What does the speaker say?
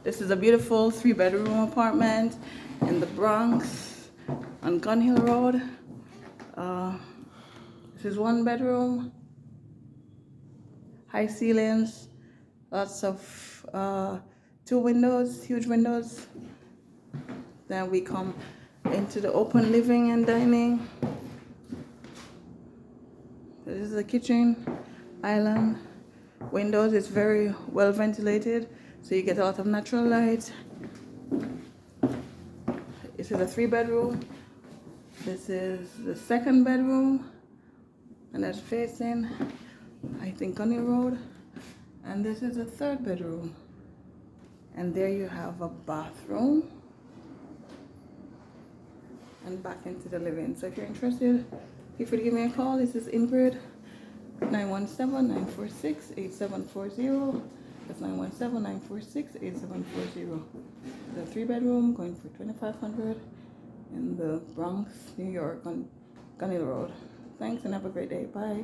This is a beautiful 3-bedroom apartment in the Bronx on EGunhill Road. This is 1 bedroom, high ceilings, lots of 2 windows, huge windows. Then we come into the open living and dining. This is the kitchen island. Windows is very well ventilated, so you get a lot of natural light. This is a 3-bedroom. This is the 2nd bedroom, and that's facing, I think, EGunhill Road. And this is the 3rd bedroom. And there you have a bathroom. And back into the living. So if you're interested, feel free to give me a call. This is Ingrid, 917-946-8740. That's 917-946-8740. The 3-bedroom going for $2,500 in the Bronx, New York on EGunhill Road. Thanks and have a great day. Bye.